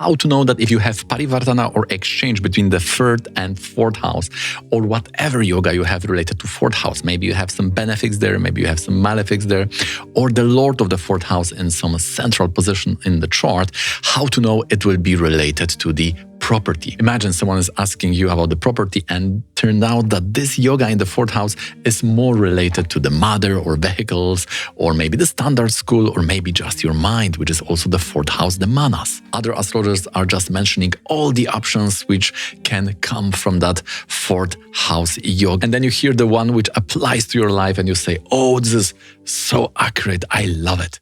How to know that if you have Parivartana or exchange between the third and fourth house, or whatever yoga you have related to fourth house. Maybe you have some benefics there, maybe you have some malefics there, or the lord of the fourth house in some central position in the chart. How to know it will be related to the property. Imagine someone is asking you about the property and turned out that this yoga in the fourth house is more related to the mother or vehicles, or maybe the standard school, or maybe just your mind, which is also the fourth house, the manas. Other astrologers are just mentioning all the options which can come from that fourth house yoga. And then you hear the one which applies to your life and you say, oh, this is so accurate. I love it.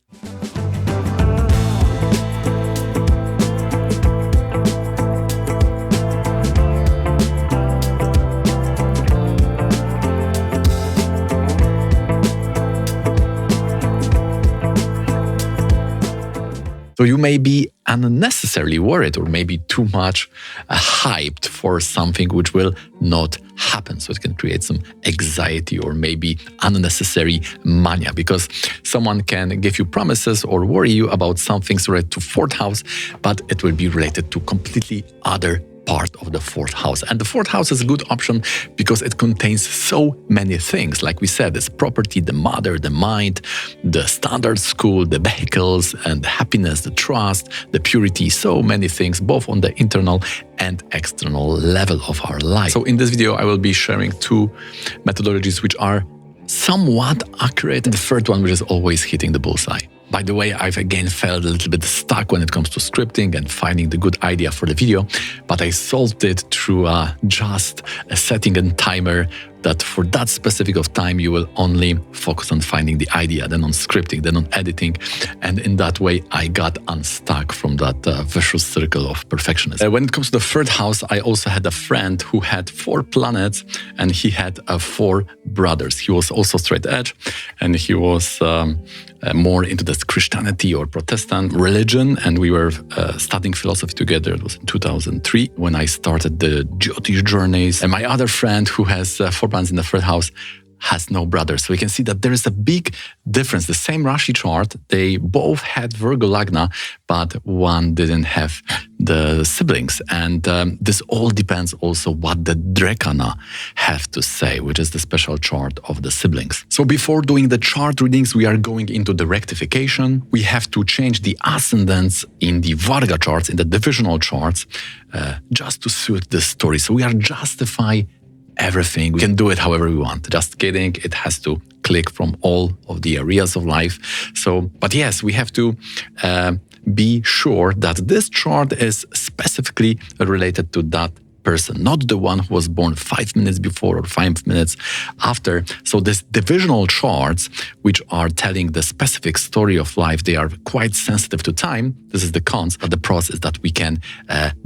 So you may be unnecessarily worried or maybe too much hyped for something which will not happen. So it can create some anxiety or maybe unnecessary mania, because someone can give you promises or worry you about something related to fourth house, but it will be related to completely other part of the fourth house. And the fourth house is a good option because it contains so many things. Like we said, it's property, the mother, the mind, the standard school, the vehicles, and the happiness, the trust, the purity, so many things, both on the internal and external level of our life. So in this video, I will be sharing two methodologies which are somewhat accurate, and the third one which is always hitting the bullseye. By the way, I've again felt a little bit stuck when it comes to scripting and finding the good idea for the video, but I solved it through just setting a timer that for that specific of time, you will only focus on finding the idea, then on scripting, then on editing. And in that way, I got unstuck from that vicious circle of perfectionism. When it comes to the third house, I also had a friend who had 4 planets and he had 4 brothers. He was also straight edge and he was more into this Christianity or Protestant religion. And we were studying philosophy together. It was in 2003 when I started the Jyotish journeys. And my other friend who has 4 planets in the third house has no brothers. So we can see that there is a big difference. The same Rashi chart, they both had Virgo Lagna, but one didn't have the siblings. And this all depends also what the Drekana have to say, which is the special chart of the siblings. So before doing the chart readings, we are going into the rectification. We have to change the ascendants in the Varga charts, in the divisional charts, just to suit the story. So we are justify everything. We can do it however we want. Just kidding. It has to click from all of the areas of life. So, but yes, we have to be sure that this chart is specifically related to that person, not the one who was born 5 minutes before or 5 minutes after. So these divisional charts, which are telling the specific story of life, they are quite sensitive to time. This is the cons, but the pros is that we can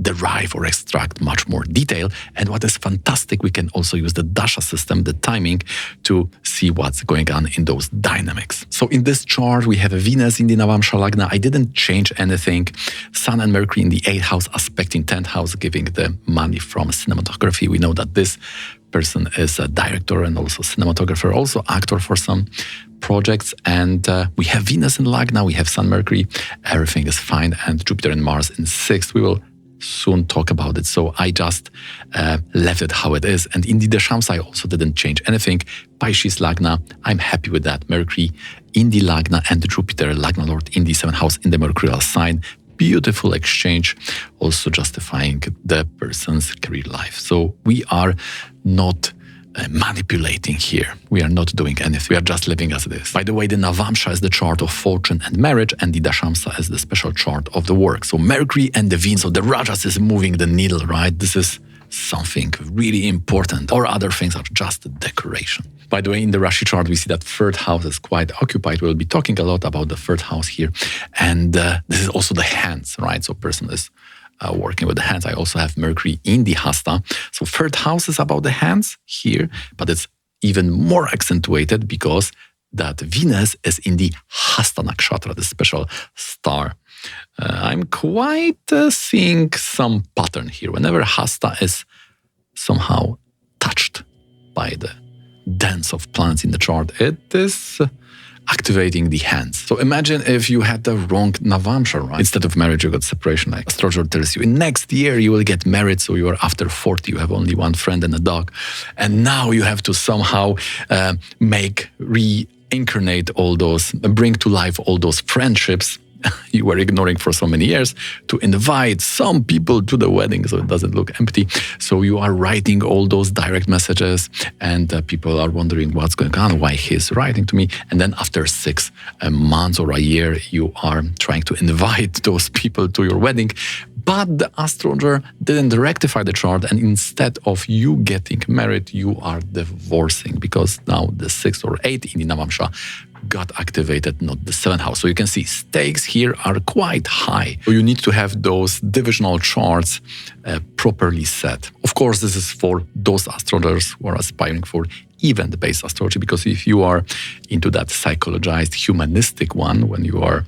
derive or extract much more detail. And what is fantastic, we can also use the dasha system, the timing, to see what's going on in those dynamics. So in this chart, we have a Venus in the Navamsha Lagna. I didn't change anything. Sun and Mercury in the 8th house, aspect in 10th house, giving the money from cinematography. We know that this person is a director and also cinematographer, also actor for some projects. And we have Venus in Lagna, we have Sun, Mercury, everything is fine. And Jupiter and Mars in 6th. We will soon talk about it. So I just left it how it is. And in the Dashamsa, I also didn't change anything. Pisces Lagna, I'm happy with that. Mercury in the Lagna and Jupiter, Lagna Lord in the 7th house in the mercurial sign. Beautiful exchange, also justifying the person's career life. So we are not manipulating here. We are not doing anything. We are just living as it is. By the way, the Navamsha is the chart of fortune and marriage, and the Dashamsa is the special chart of the work. So Mercury and the Venus, so the Rajas is moving the needle, right? This is something really important, or other things are just a decoration. By the way, in the Rashi chart, we see that 3rd house is quite occupied. We'll be talking a lot about the 3rd house here. And this is also the hands, right? So person is working with the hands. I also have Mercury in the Hasta. So 3rd house is about the hands here, but it's even more accentuated because that Venus is in the Hasta Nakshatra, the special star. I'm quite seeing some pattern here. Whenever Hasta is somehow touched by the dance of planets in the chart, it is activating the hands. So imagine if you had the wrong Navamsha, right? Instead of marriage, you got separation. Like astrologer tells you, in next year you will get married, so you are after 40, you have only one friend and a dog. And now you have to somehow reincarnate all those, bring to life all those friendships you were ignoring for so many years, to invite some people to the wedding so it doesn't look empty. So you are writing all those direct messages and people are wondering what's going on, why he's writing to me. And then after 6 months or a year, you are trying to invite those people to your wedding. But the astrologer didn't rectify the chart, and instead of you getting married, you are divorcing, because now the 6th or 8th in the Navamsha got activated, not the 7th house. So you can see stakes here are quite high. So you need to have those divisional charts properly set. Of course, this is for those astrologers who are aspiring for event-based astrology, because if you are into that psychologized, humanistic one, when you are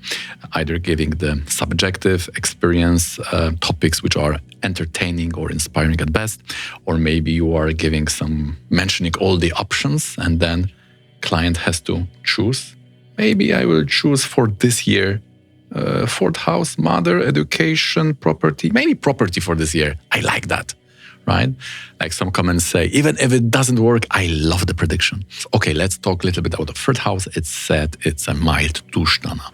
either giving the subjective experience topics which are entertaining or inspiring at best, or maybe you are giving some, mentioning all the options, and then client has to choose. Maybe I will choose for this year 4th house, mother, education, property. Maybe property for this year. I like that, right? Like some comments say, even if it doesn't work, I love the prediction. Okay, let's talk a little bit about the 3rd house. It's said it's a mild Tushtana.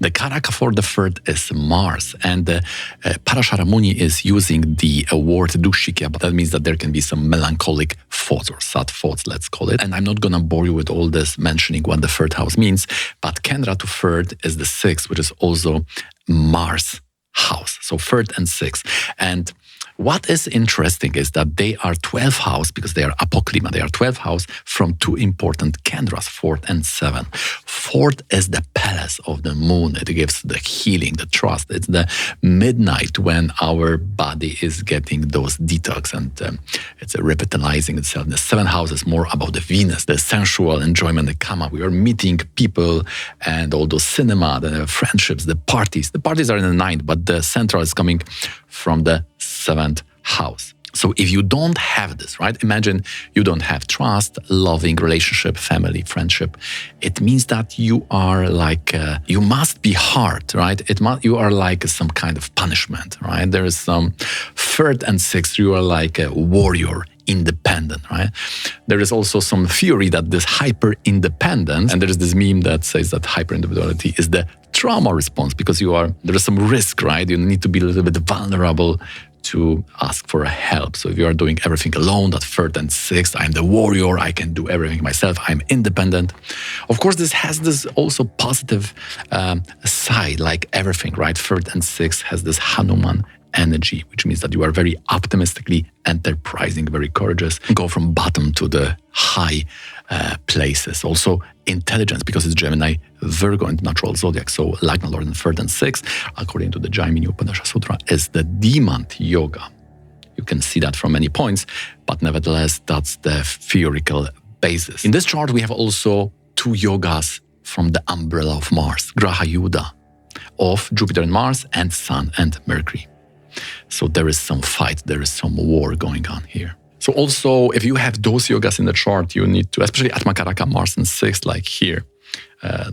The Karaka for the 3rd is Mars, and the Parasharamuni is using the word Dushikya, but that means that there can be some melancholic thoughts or sad thoughts, let's call it. And I'm not gonna bore you with all this mentioning what the 3rd house means, but Kendra to 3rd is the 6th, which is also Mars house. So 3rd and 6th. And what is interesting is that they are 12th house, because they are apoklima. They are 12th house from 2 important Kendras, 4th and 7th. 4th is the palace of the moon. It gives the healing, the trust. It's the midnight when our body is getting those detox, and it's revitalizing itself. The 7th house is more about the Venus, the sensual enjoyment, the kama. We are meeting people and all those cinema, the friendships, the parties. The parties are in the 9th, but the central is coming from the 7th house. So if you don't have this, right? Imagine you don't have trust, loving relationship, family, friendship. It means that you are like, you must be hard, right? You are like some kind of punishment, right? There is some 3rd and 6th, you are like a warrior, independent, right? There is also some theory that this hyper-independence, and there is this meme that says that hyper-individuality is the trauma response, because there is some risk, right? You need to be a little bit vulnerable to ask for help. So if you are doing everything alone, that 3rd and 6th, I'm the warrior, I can do everything myself, I'm independent. Of course, this has this also positive side, like everything, right? 3rd and 6th has this Hanuman energy, which means that you are very optimistically enterprising, very courageous, go from bottom to the high places. Also intelligence, because it's Gemini, Virgo, and natural zodiac. So Lagna Lord in 3rd and 6th, according to the Jaimini Upanishad Sutra, is the Demant Yoga. You can see that from many points, but nevertheless, that's the theoretical basis. In this chart, we have also 2 yogas from the umbrella of Mars, Graha Yuddha, of Jupiter and Mars, and Sun and Mercury. So there is some fight, there is some war going on here. So also, if you have those yogas in the chart, you need to, especially Atmakaraka, Mars and 6th, like here,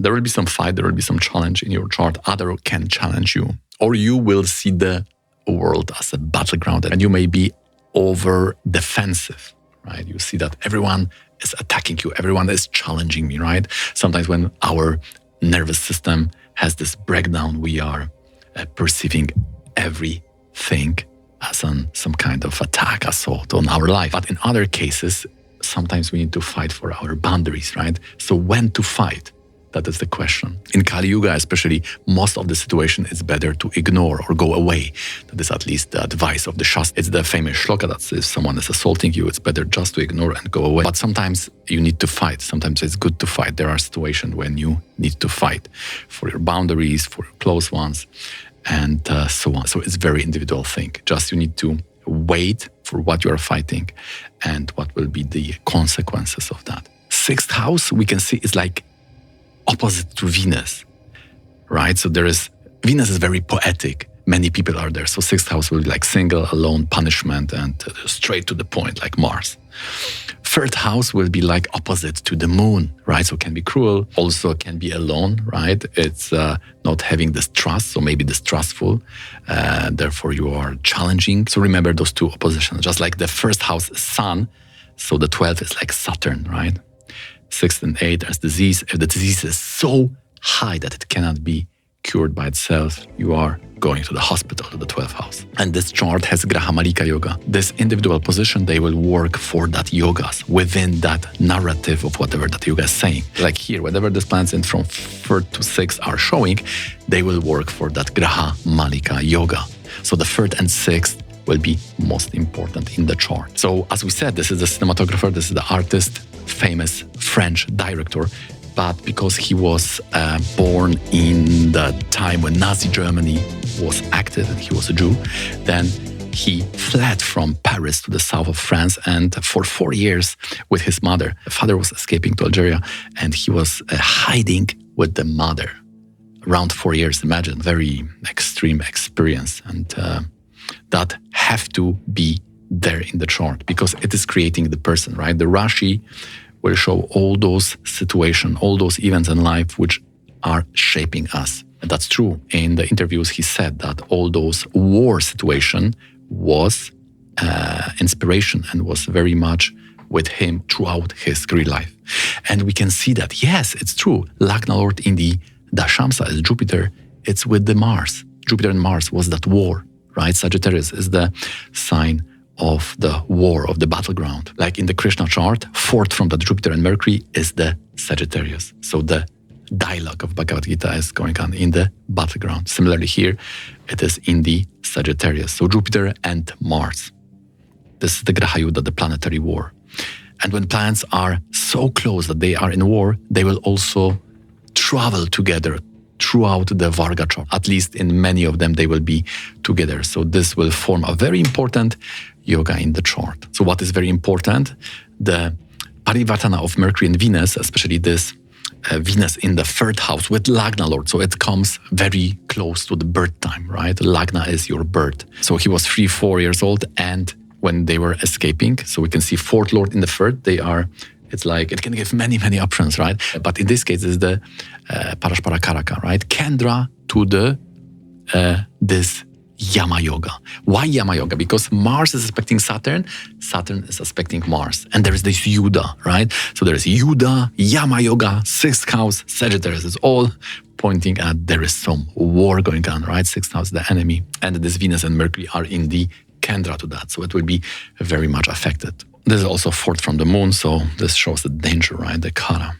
there will be some fight, there will be some challenge in your chart. Other can challenge you, or you will see the world as a battleground, and you may be over defensive, right? You see that everyone is attacking you, everyone is challenging me, right? Sometimes when our nervous system has this breakdown, we are perceiving everything as some kind of attack, assault on our life. But in other cases, sometimes we need to fight for our boundaries, right? So when to fight? That is the question. In Kali Yuga, especially, most of the situation is better to ignore or go away. That is at least the advice of the Shastra. It's the famous shloka that says if someone is assaulting you, it's better just to ignore and go away. But sometimes you need to fight. Sometimes it's good to fight. There are situations when you need to fight for your boundaries, for your close ones, and so on. So it's a very individual thing. Just you need to wait for what you are fighting and what will be the consequences of that. 6th house, we can see, is like opposite to Venus, right? So Venus is very poetic. Many people are there. So 6th house will be like single, alone, punishment, and straight to the point, like Mars. third house will be like opposite to the moon, right? So it can be cruel, also can be alone, right? It's not having this trust, so maybe distrustful. Therefore, you are challenging. So remember those two oppositions, just like the first house, Sun. So the 12th is like Saturn, right? 6th and 8th as disease. If the disease is so high that it cannot be cured by itself, you are going to the hospital, to the 12th house. And this chart has Graha Malika Yoga. This individual position, they will work for that yogas within that narrative of whatever that yoga is saying. Like here, whatever these planets in from 3rd to 6th are showing, they will work for that Graha Malika Yoga. So the 3rd and 6th will be most important in the chart. So as we said, this is the cinematographer, this is the artist, famous French director, but because he was born in the time when Nazi Germany was active and he was a Jew, then he fled from Paris to the south of France, and for 4 years with his mother. The father was escaping to Algeria and he was hiding with the mother. Around 4 years, imagine, very extreme experience. And that have to be there in the chart because it is creating the person, right? The Rashi will show all those situations, all those events in life which are shaping us. And that's true. In the interviews, he said that all those war situation was inspiration and was very much with him throughout his career life. And we can see that, yes, it's true. Lagna Lord in the Dashamsa is Jupiter. It's with the Mars. Jupiter and Mars was that war, right? Sagittarius is the sign of the war, of the battleground. Like in the Krishna chart, 4th from the Jupiter and Mercury is the Sagittarius. So the dialogue of Bhagavad Gita is going on in the battleground. Similarly here, it is in the Sagittarius. So Jupiter and Mars. This is the Graha Yuddha, the planetary war. And when planets are so close that they are in war, they will also travel together throughout the Varga chart. At least in many of them, they will be together. So this will form a very important yoga in the chart. So what is very important? The Parivartana of Mercury and Venus, especially this Venus in the 3rd house with Lagna Lord. So it comes very close to the birth time, right? Lagna is your birth. So he was 3-4 years old, and when they were escaping, so we can see 4th Lord in the 3rd, they are, it's like, it can give many, many options, right? But in this case, it's the Parashpara Karaka, right? Kendra to the, this Yama Yoga. Why Yama Yoga? Because Mars is aspecting Saturn, Saturn is aspecting Mars. And there is this Yuddha, right? So there is Yuddha, Yama Yoga, 6th house, Sagittarius. It's all pointing at there is some war going on, right? 6th house, the enemy. And this Venus and Mercury are in the Kendra to that. So it will be very much affected. This is also 4th from the moon. So this shows the danger, right? The Kara.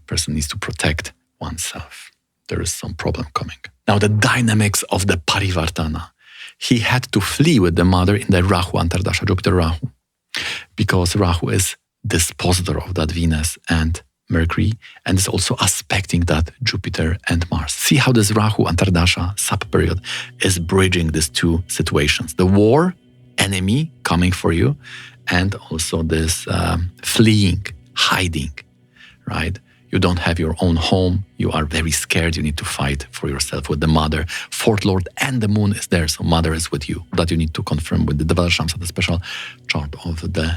Person needs to protect oneself. There is some problem coming. Now the dynamics of the Parivartana. He had to flee with the mother in the Rahu Antardasha, Jupiter Rahu, because Rahu is dispositor of that Venus and Mercury, and is also aspecting that Jupiter and Mars. See how this Rahu Antardasha sub-period is bridging these two situations. The war, enemy coming for you, and also this fleeing, hiding, right? You don't have your own home. You are very scared. You need to fight for yourself with the mother. 4th Lord and the moon is there, so mother is with you. That you need to confirm with the Devadashamsa, the special chart of the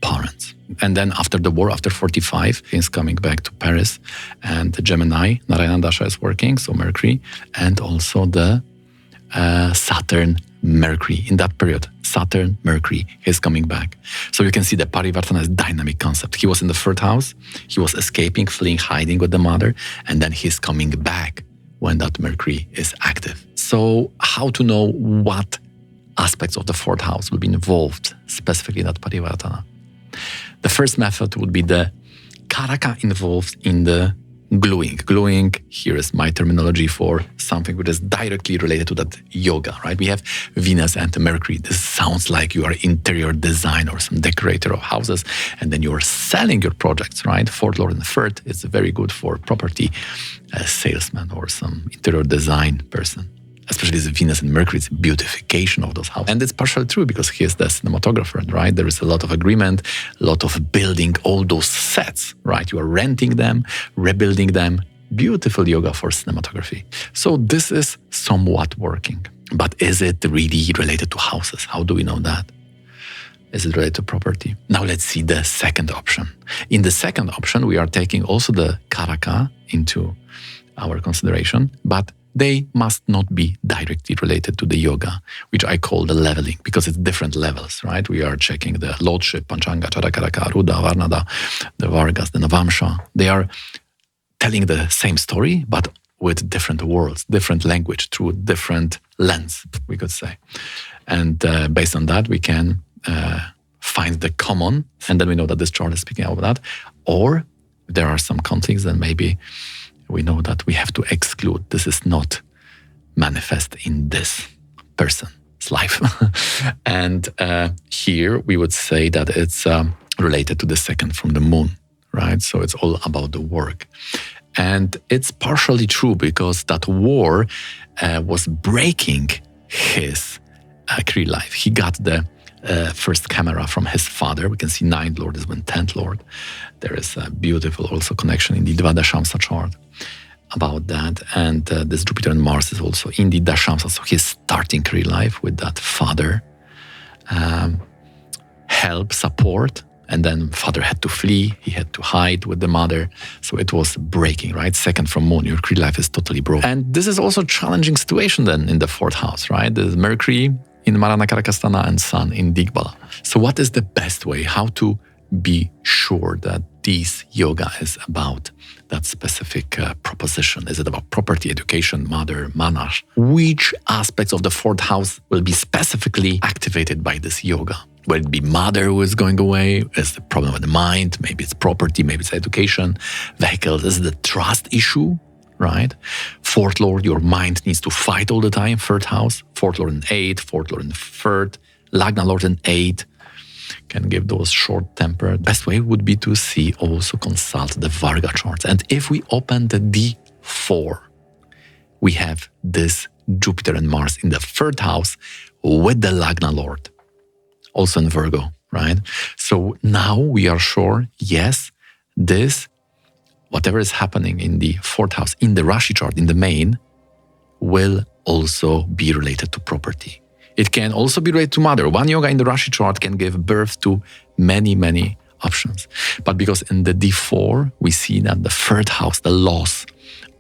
parents. And then after the war, after 45, he's coming back to Paris, and the Gemini, Narayana Dasha is working, so Mercury, and also the Saturn, Mercury. In that period, Saturn, Mercury, he's coming back. So you can see that Parivartana is a dynamic concept. He was in the 3rd house, he was escaping, fleeing, hiding with the mother, and then he's coming back when that Mercury is active. So how to know what aspects of the 4th house will be involved specifically in that Parivartana? The first method would be the Karaka involved in the gluing. Gluing, here is my terminology for something which is directly related to that yoga, right? We have Venus and Mercury. This sounds like you are interior designer or some decorator of houses, and then you're selling your projects, right? 4th Lord and the 3rd is very good for property salesman or some interior design person. Especially this Venus and Mercury, it's beautification of those houses. And it's partially true because he is the cinematographer, right? There is a lot of agreement, a lot of building all those sets, right? You are renting them, rebuilding them. Beautiful yoga for cinematography. So this is somewhat working. But is it really related to houses? How do we know that? is it related to property? Now let's see the second option. In the second option, we are taking also the karaka into our consideration, but they must not be directly related to the yoga, which I call the leveling, because it's different levels, right? We are checking the lordship, Panchanga, Charakaraka, Ruda, Varnada, the Vargas, the Navamsha. They are telling the same story, but with different words, different language, through different lens, we could say. And based on that, we can find the common, and then we know that this chart is speaking about that. Or if there are some conflicts, then maybe we know that we have to exclude. This is not manifest in this person's life. And here we would say that it's related to the second from the moon, right? So it's all about the work. And it's partially true because that war was breaking his career life. He got the first camera from his father. We can see 9th Lord is when 10th Lord. There is a beautiful also connection in the Dvadashamsa chart about that. And this Jupiter and Mars is also in the Dashamsa. So his starting career life with that father help, support. And then father had to flee. He had to hide with the mother. So it was breaking, right? Second from moon, your career life is totally broken. And this is also a challenging situation then in the 4th house, right? There's Mercury in Marana Karakastana and Sun in Digbala. So what is the best way? How to be sure that this yoga is about that specific proposition? Is it about property, education, mother, manash? Which aspects of the 4th house will be specifically activated by this yoga? Will it be mother who is going away? Is the problem with the mind? Maybe it's property, maybe it's education, vehicles. Is it the trust issue, right? 4th Lord, your mind needs to fight all the time. 3rd house, 4th Lord in 8th, 4th Lord in 3rd, Lagna Lord in 8th. Can give those short-tempered. Best way would be to see, also consult the Varga charts. And if we open the D4, we have this Jupiter and Mars in the 3rd house with the Lagna Lord, also in Virgo, right? So now we are sure, yes, this, whatever is happening in the 4th house, in the Rashi chart, in the main, will also be related to property. It can also be related to mother. One yoga in the Rashi chart can give birth to many, many options. But because in the D4, we see that the 3rd house, the loss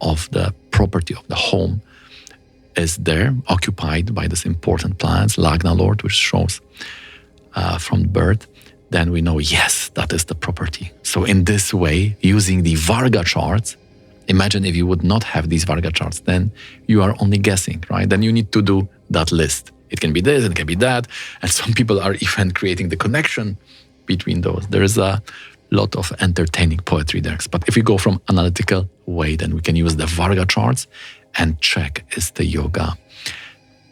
of the property of the home, is there, occupied by this important planets, Lagna Lord, which shows from birth, then we know, yes, that is the property. So in this way, using the Varga charts, imagine if you would not have these Varga charts, then you are only guessing, right? Then you need to do that list. It can be this, it can be that. And some people are even creating the connection between those. There is a lot of entertaining poetry there. But if we go from analytical way, then we can use the Varga charts and check, is the yoga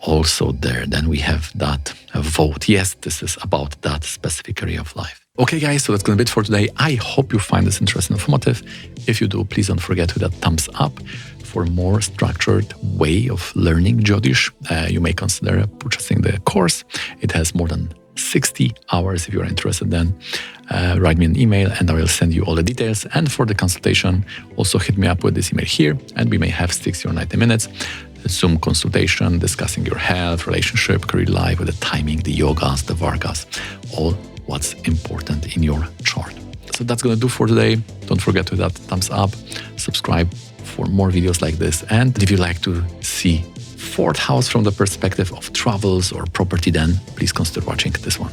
also there? Then we have that vote. Yes, this is about that specific area of life. Okay, guys, so that's going to be it for today. I hope you find this interesting and informative. If you do, please don't forget to hit that thumbs up. For more structured way of learning Jyotish, you may consider purchasing the course. It has more than 60 hours. If you're interested, then write me an email and I will send you all the details. And for the consultation, also hit me up with this email here and we may have 60 or 90 minutes. Zoom consultation, discussing your health, relationship, career life, with the timing, the yogas, the Vargas, all what's important in your chart. So that's going to do for today. Don't forget to hit that thumbs up, subscribe for more videos like this. And if you like to see 4th house from the perspective of travels or property, then please consider watching this one.